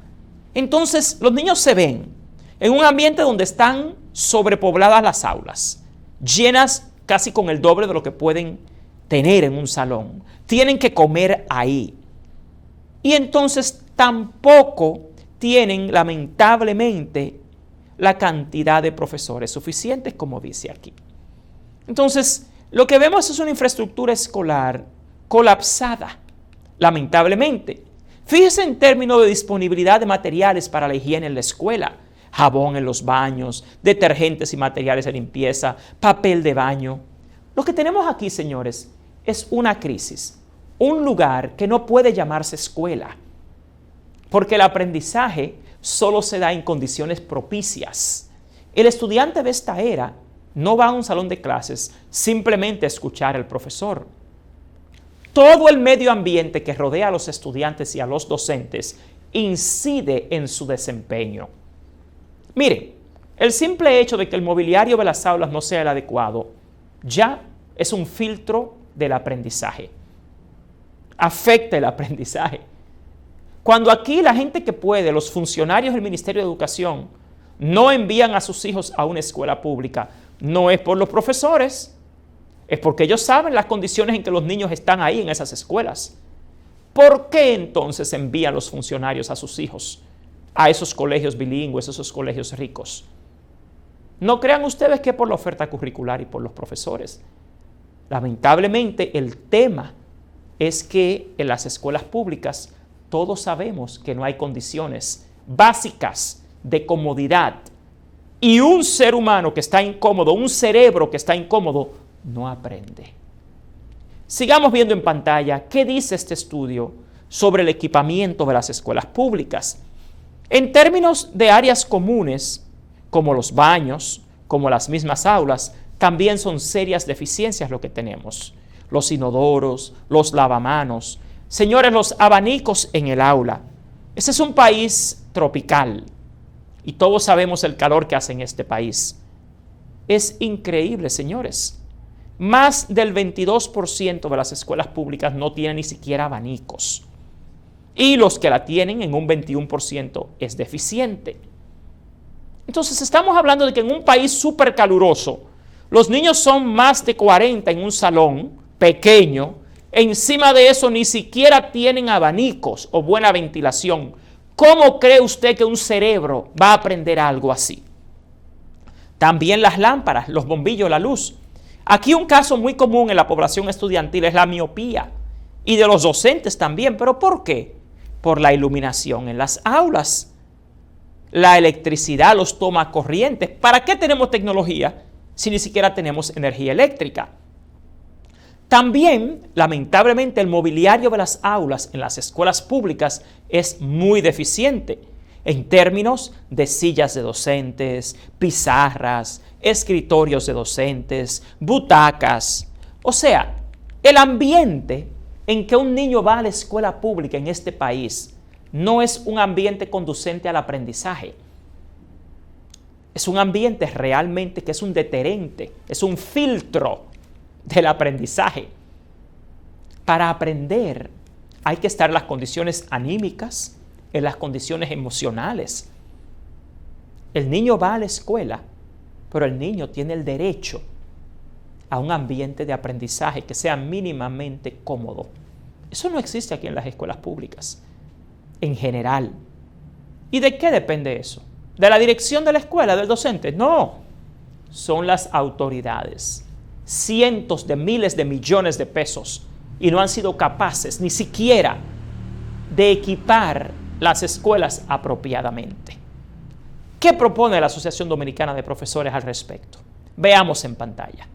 Entonces los niños se ven en un ambiente donde están sobrepobladas las aulas, llenas casi con el doble de lo que pueden tener en un salón. Tienen que comer ahí. Y entonces tampoco tienen, lamentablemente, la cantidad de profesores suficientes, como dice aquí. Entonces, lo que vemos es una infraestructura escolar colapsada, lamentablemente. Fíjese en términos de disponibilidad de materiales para la higiene en la escuela. Jabón en los baños, detergentes y materiales de limpieza, papel de baño. Lo que tenemos aquí, señores, es una crisis, un lugar que no puede llamarse escuela, porque el aprendizaje solo se da en condiciones propicias. El estudiante de esta era no va a un salón de clases simplemente a escuchar al profesor. Todo el medio ambiente que rodea a los estudiantes y a los docentes incide en su desempeño. Mire, el simple hecho de que el mobiliario de las aulas no sea el adecuado ya es un filtro del aprendizaje. Afecta el aprendizaje. Cuando aquí la gente que puede, los funcionarios del Ministerio de Educación, no envían a sus hijos a una escuela pública, no es por los profesores, es porque ellos saben las condiciones en que los niños están ahí en esas escuelas. ¿Por qué entonces envían los funcionarios a sus hijos a esos colegios bilingües, esos colegios ricos? No crean ustedes que por la oferta curricular y por los profesores. Lamentablemente el tema es que en las escuelas públicas todos sabemos que no hay condiciones básicas de comodidad. Y un ser humano que está incómodo, un cerebro que está incómodo, no aprende. Sigamos viendo en pantalla qué dice este estudio sobre el equipamiento de las escuelas públicas. En términos de áreas comunes, como los baños, como las mismas aulas, también son serias deficiencias lo que tenemos. Los inodoros, los lavamanos, señores, los abanicos en el aula. Este es un país tropical y todos sabemos el calor que hace en este país. Es increíble, señores. Más del 22% de las escuelas públicas no tienen ni siquiera abanicos. Y los que la tienen en un 21% es deficiente. Entonces estamos hablando de que en un país súper caluroso, los niños son más de 40 en un salón pequeño, encima de eso ni siquiera tienen abanicos o buena ventilación. ¿Cómo cree usted que un cerebro va a aprender algo así? También las lámparas, los bombillos, la luz. Aquí un caso muy común en la población estudiantil es la miopía y de los docentes también. ¿Pero por qué? por la iluminación en las aulas. La electricidad los toma corrientes. ¿Para qué tenemos tecnología si ni siquiera tenemos energía eléctrica? También, lamentablemente, el mobiliario de las aulas en las escuelas públicas es muy deficiente en términos de sillas de docentes, pizarras, escritorios de docentes, butacas. O sea, el ambiente en que un niño va a la escuela pública en este país no es un ambiente conducente al aprendizaje. Es un ambiente realmente que es un deterrente, es un filtro del aprendizaje. Para aprender hay que estar en las condiciones anímicas, en las condiciones emocionales. El niño va a la escuela, pero el niño tiene el derecho a un ambiente de aprendizaje que sea mínimamente cómodo. Eso no existe aquí en las escuelas públicas, en general. ¿Y de qué depende eso? ¿De la dirección de la escuela, del docente? No, son las autoridades. Cientos de miles de millones de pesos y no han sido capaces ni siquiera de equipar las escuelas apropiadamente. ¿Qué propone la Asociación Dominicana de Profesores al respecto? Veamos en pantalla.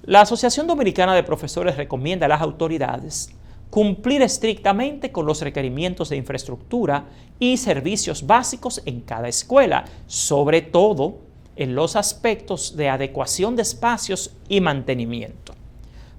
La Asociación Dominicana de Profesores recomienda a las autoridades cumplir estrictamente con los requerimientos de infraestructura y servicios básicos en cada escuela, sobre todo en los aspectos de adecuación de espacios y mantenimiento.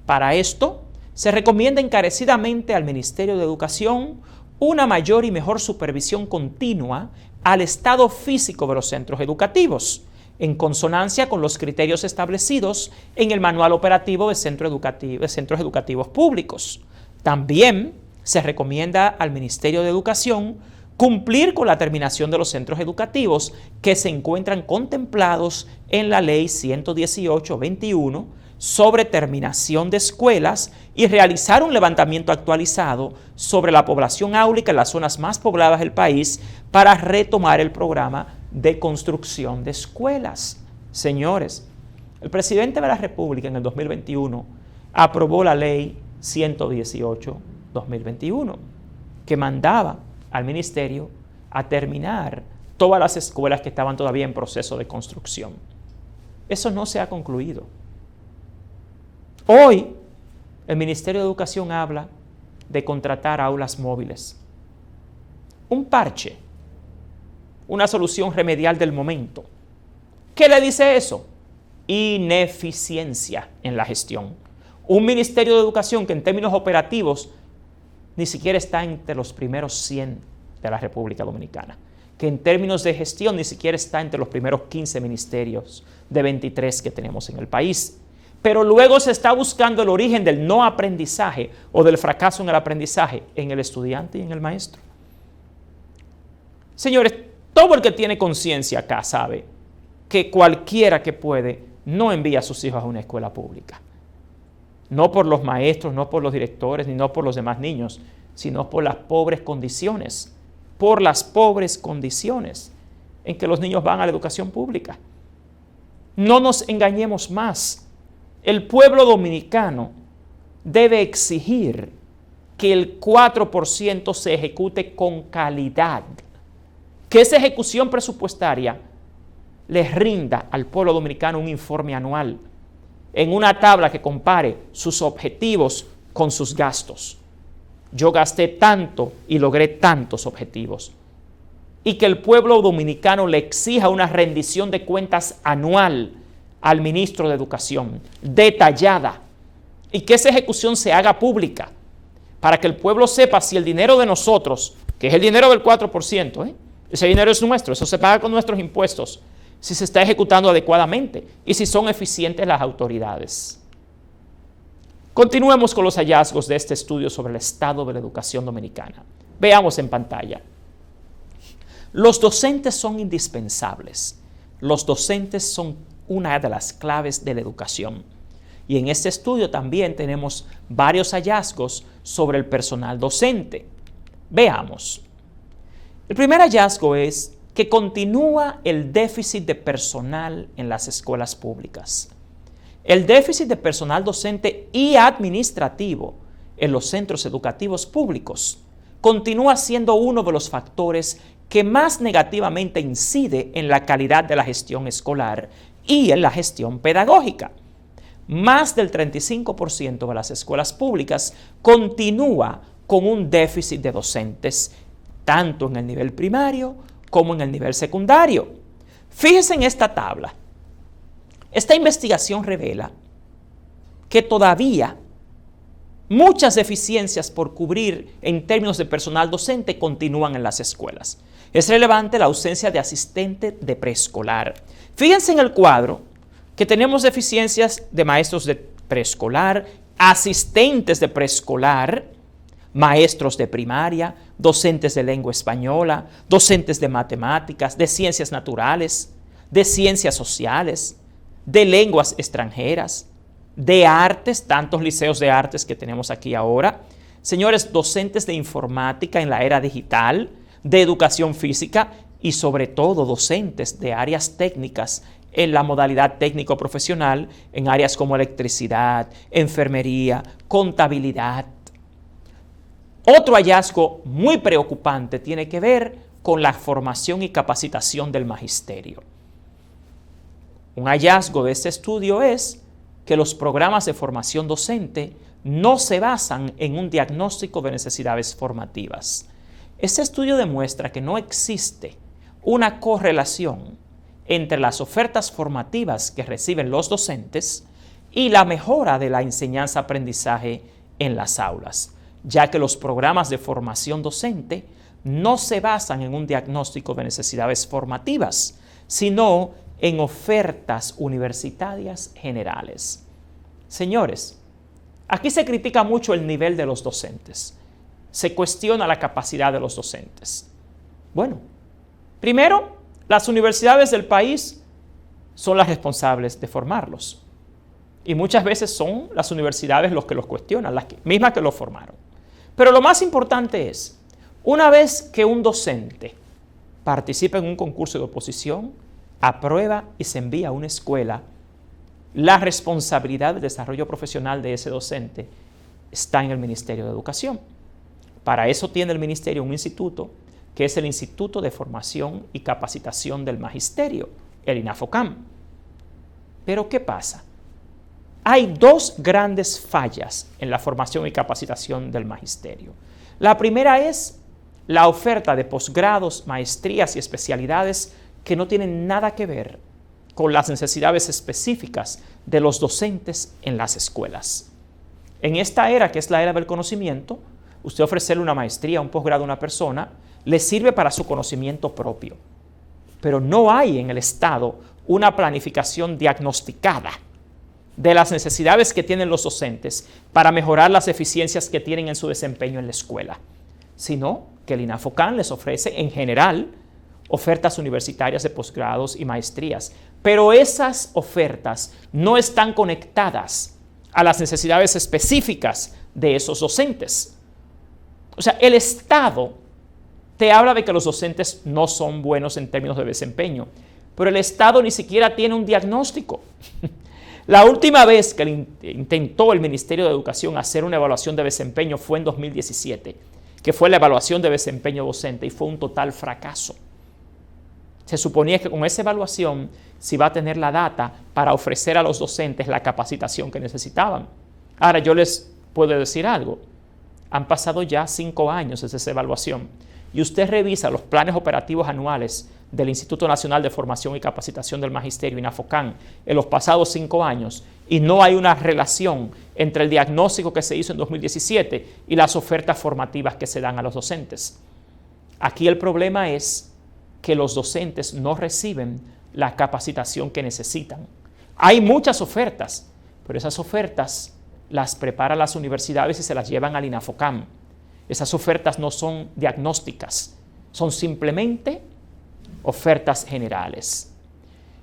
Para esto, se recomienda encarecidamente al Ministerio de Educación una mayor y mejor supervisión continua al estado físico de los centros educativos, en consonancia con los criterios establecidos en el Manual Operativo de Centros Educativos Públicos. También se recomienda al Ministerio de Educación cumplir con la terminación de los centros educativos que se encuentran contemplados en la Ley 118-21 sobre terminación de escuelas y realizar un levantamiento actualizado sobre la población áulica en las zonas más pobladas del país para retomar el programa de construcción de escuelas. Señores, el presidente de la República en el 2021 aprobó la Ley 118-2021 que mandaba al ministerio a terminar todas las escuelas que estaban todavía en proceso de construcción. Eso no se ha concluido. Hoy, el Ministerio de Educación habla de contratar aulas móviles. Un parche, una solución remedial del momento. ¿Qué le dice eso? Ineficiencia en la gestión. Un Ministerio de Educación que en términos operativos ni siquiera está entre los primeros 100 de la República Dominicana, que en términos de gestión ni siquiera está entre los primeros 15 ministerios de 23 que tenemos en el país. Pero luego se está buscando el origen del no aprendizaje o del fracaso en el aprendizaje en el estudiante y en el maestro. Señores, todo el que tiene conciencia acá sabe que cualquiera que puede no envía a sus hijos a una escuela pública. No por los maestros, no por los directores, ni no por los demás niños, sino por las pobres condiciones. Por las pobres condiciones en que los niños van a la educación pública. No nos engañemos más. El pueblo dominicano debe exigir que el 4% se ejecute con calidad. Que esa ejecución presupuestaria les rinda al pueblo dominicano un informe anual en una tabla que compare sus objetivos con sus gastos. Yo gasté tanto y logré tantos objetivos. Y que el pueblo dominicano le exija una rendición de cuentas anual al ministro de Educación, detallada, y que esa ejecución se haga pública, para que el pueblo sepa si el dinero de nosotros, que es el dinero del 4%, ese dinero es nuestro, eso se paga con nuestros impuestos, si se está ejecutando adecuadamente y si son eficientes las autoridades. Continuemos con los hallazgos de este estudio sobre el estado de la educación dominicana. Veamos en pantalla. Los docentes son indispensables. Los docentes son una de las claves de la educación. Y en este estudio también tenemos varios hallazgos sobre el personal docente. Veamos. El primer hallazgo es que continúa el déficit de personal en las escuelas públicas. El déficit de personal docente y administrativo en los centros educativos públicos continúa siendo uno de los factores que más negativamente incide en la calidad de la gestión escolar y en la gestión pedagógica. Más del 35% de las escuelas públicas continúa con un déficit de docentes, tanto en el nivel primario como en el nivel secundario. Fíjense en esta tabla. Esta investigación revela que todavía muchas deficiencias por cubrir en términos de personal docente continúan en las escuelas. Es relevante la ausencia de asistente de preescolar. Fíjense en el cuadro que tenemos deficiencias de maestros de preescolar, asistentes de preescolar, maestros de primaria, docentes de lengua española, docentes de matemáticas, de ciencias naturales, de ciencias sociales, de lenguas extranjeras, de artes, tantos liceos de artes que tenemos aquí ahora. Señores, docentes de informática en la era digital, de educación física y sobre todo docentes de áreas técnicas en la modalidad técnico-profesional, en áreas como electricidad, enfermería, contabilidad. Otro hallazgo muy preocupante tiene que ver con la formación y capacitación del magisterio. Un hallazgo de este estudio es que los programas de formación docente no se basan en un diagnóstico de necesidades formativas. Este estudio demuestra que no existe una correlación entre las ofertas formativas que reciben los docentes y la mejora de la enseñanza-aprendizaje en las aulas, ya que los programas de formación docente no se basan en un diagnóstico de necesidades formativas, sino en ofertas universitarias generales. Señores, aquí se critica mucho el nivel de los docentes. Se cuestiona la capacidad de los docentes. Bueno, primero, las universidades del país son las responsables de formarlos. Y muchas veces son las universidades los que los cuestionan, las mismas que los formaron. Pero lo más importante es, una vez que un docente participa en un concurso de oposición, aprueba y se envía a una escuela, la responsabilidad del desarrollo profesional de ese docente está en el Ministerio de Educación. Para eso tiene el Ministerio un instituto, que es el Instituto de Formación y Capacitación del Magisterio, el INAFOCAM. Pero ¿qué pasa? Hay dos grandes fallas en la formación y capacitación del magisterio. La primera es la oferta de posgrados, maestrías y especialidades que no tienen nada que ver con las necesidades específicas de los docentes en las escuelas. En esta era, que es la era del conocimiento, usted ofrecerle una maestría, un posgrado a una persona, le sirve para su conocimiento propio. Pero no hay en el Estado una planificación diagnosticada de las necesidades que tienen los docentes para mejorar las eficiencias que tienen en su desempeño en la escuela, sino que el INAFOCAM les ofrece en general ofertas universitarias de posgrados y maestrías, pero esas ofertas no están conectadas a las necesidades específicas de esos docentes. O sea, el Estado te habla de que los docentes no son buenos en términos de desempeño, pero el Estado ni siquiera tiene un diagnóstico. La última vez que intentó el Ministerio de Educación hacer una evaluación de desempeño fue en 2017, que fue la evaluación de desempeño docente, y fue un total fracaso. Se suponía que con esa evaluación se iba a tener la data para ofrecer a los docentes la capacitación que necesitaban. Ahora, yo les puedo decir algo. Han pasado ya 5 años desde esa evaluación y usted revisa los planes operativos anuales del Instituto Nacional de Formación y Capacitación del Magisterio, INAFOCAM, en los pasados 5 años, y no hay una relación entre el diagnóstico que se hizo en 2017 y las ofertas formativas que se dan a los docentes. Aquí el problema es que los docentes no reciben la capacitación que necesitan. Hay muchas ofertas, pero esas ofertas las preparan las universidades y se las llevan al INAFOCAM. Esas ofertas no son diagnósticas, son simplemente ofertas generales.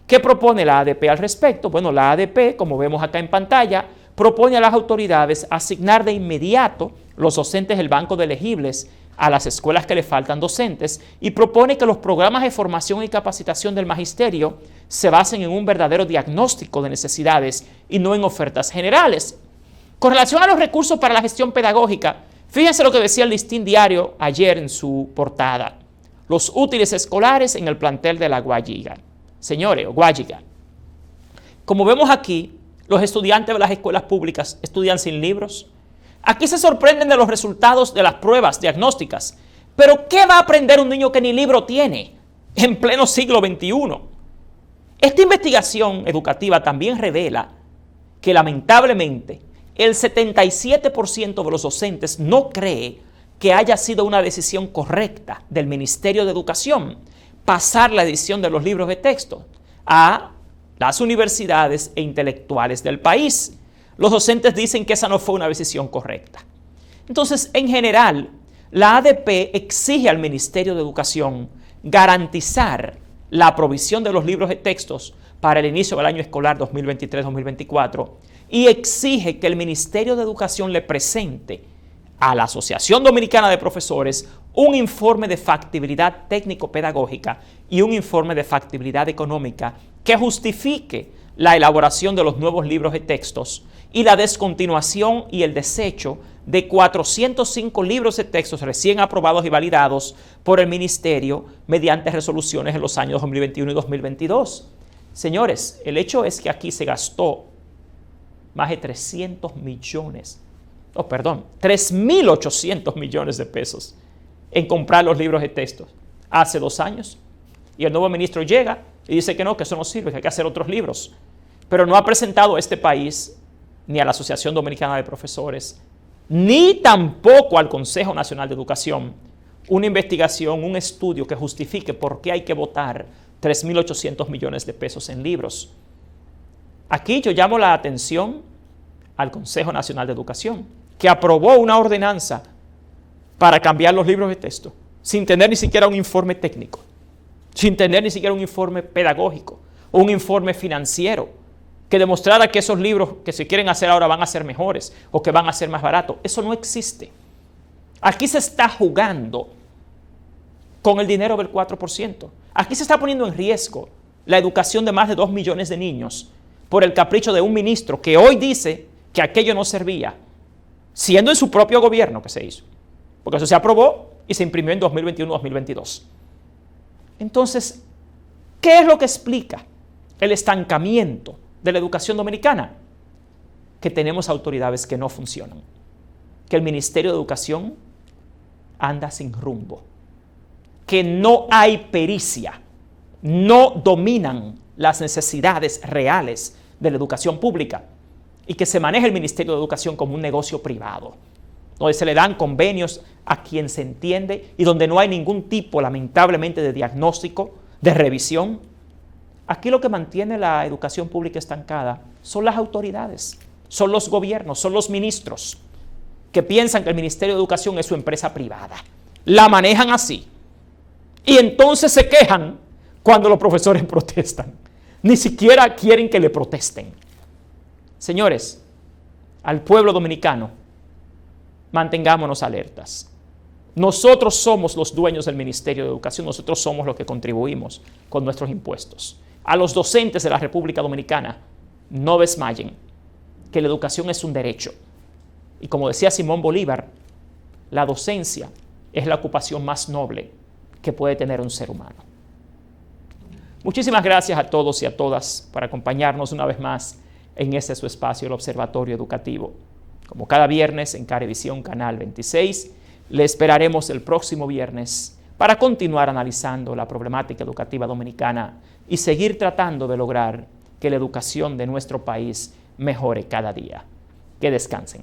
¿Qué propone la ADP al respecto? Bueno, la ADP, como vemos acá en pantalla, propone a las autoridades asignar de inmediato los docentes del banco de elegibles a las escuelas que le faltan docentes y propone que los programas de formación y capacitación del magisterio se basen en un verdadero diagnóstico de necesidades y no en ofertas generales. Con relación a los recursos para la gestión pedagógica, fíjense lo que decía el Listín Diario ayer en su portada. Los útiles escolares en el plantel de la Guayiga. Señores, Guayiga. Como vemos aquí, los estudiantes de las escuelas públicas estudian sin libros. Aquí se sorprenden de los resultados de las pruebas diagnósticas. Pero ¿qué va a aprender un niño que ni libro tiene en pleno siglo XXI? Esta investigación educativa también revela que lamentablemente el 77% de los docentes no cree que haya sido una decisión correcta del Ministerio de Educación pasar la edición de los libros de texto a las universidades e intelectuales del país. Los docentes dicen que esa no fue una decisión correcta. Entonces, en general, la ADP exige al Ministerio de Educación garantizar la provisión de los libros de textos para el inicio del año escolar 2023-2024 y exige que el Ministerio de Educación le presente a la Asociación Dominicana de Profesores un informe de factibilidad técnico-pedagógica y un informe de factibilidad económica que justifique la elaboración de los nuevos libros de textos y la descontinuación y el desecho de 405 libros de textos recién aprobados y validados por el Ministerio mediante resoluciones en los años 2021 y 2022. Señores, el hecho es que aquí se gastó más de 3.800 millones de pesos en comprar los libros de textos hace 2 años. Y el nuevo ministro llega y dice que no, que eso no sirve, que hay que hacer otros libros. Pero no ha presentado a este país, ni a la Asociación Dominicana de Profesores, ni tampoco al Consejo Nacional de Educación, una investigación, un estudio que justifique por qué hay que botar 3.800 millones de pesos en libros. Aquí yo llamo la atención al Consejo Nacional de Educación, que aprobó una ordenanza para cambiar los libros de texto, sin tener ni siquiera un informe técnico, sin tener ni siquiera un informe pedagógico o un informe financiero que demostrara que esos libros que se quieren hacer ahora van a ser mejores o que van a ser más baratos. Eso no existe. Aquí se está jugando con el dinero del 4%. Aquí se está poniendo en riesgo la educación de más de 2 millones de niños por el capricho de un ministro que hoy dice que aquello no servía, siendo en su propio gobierno que se hizo, porque eso se aprobó y se imprimió en 2021-2022. Entonces, ¿qué es lo que explica el estancamiento de la educación dominicana? Que tenemos autoridades que no funcionan, que el Ministerio de Educación anda sin rumbo, que no hay pericia, no dominan las necesidades reales de la educación pública y que se maneja el Ministerio de Educación como un negocio privado, donde se le dan convenios a quien se entiende y donde no hay ningún tipo, lamentablemente, de diagnóstico, de revisión. Aquí lo que mantiene la educación pública estancada son las autoridades, son los gobiernos, son los ministros que piensan que el Ministerio de Educación es su empresa privada. La manejan así. Y entonces se quejan cuando los profesores protestan. Ni siquiera quieren que le protesten. Señores, al pueblo dominicano, mantengámonos alertas. Nosotros somos los dueños del Ministerio de Educación, nosotros somos los que contribuimos con nuestros impuestos. A los docentes de la República Dominicana, no desmayen, que la educación es un derecho. Y como decía Simón Bolívar, la docencia es la ocupación más noble que puede tener un ser humano. Muchísimas gracias a todos y a todas por acompañarnos una vez más en este su espacio, el Observatorio Educativo. Como cada viernes en Carevisión Canal 26, le esperaremos el próximo viernes para continuar analizando la problemática educativa dominicana y seguir tratando de lograr que la educación de nuestro país mejore cada día. Que descansen.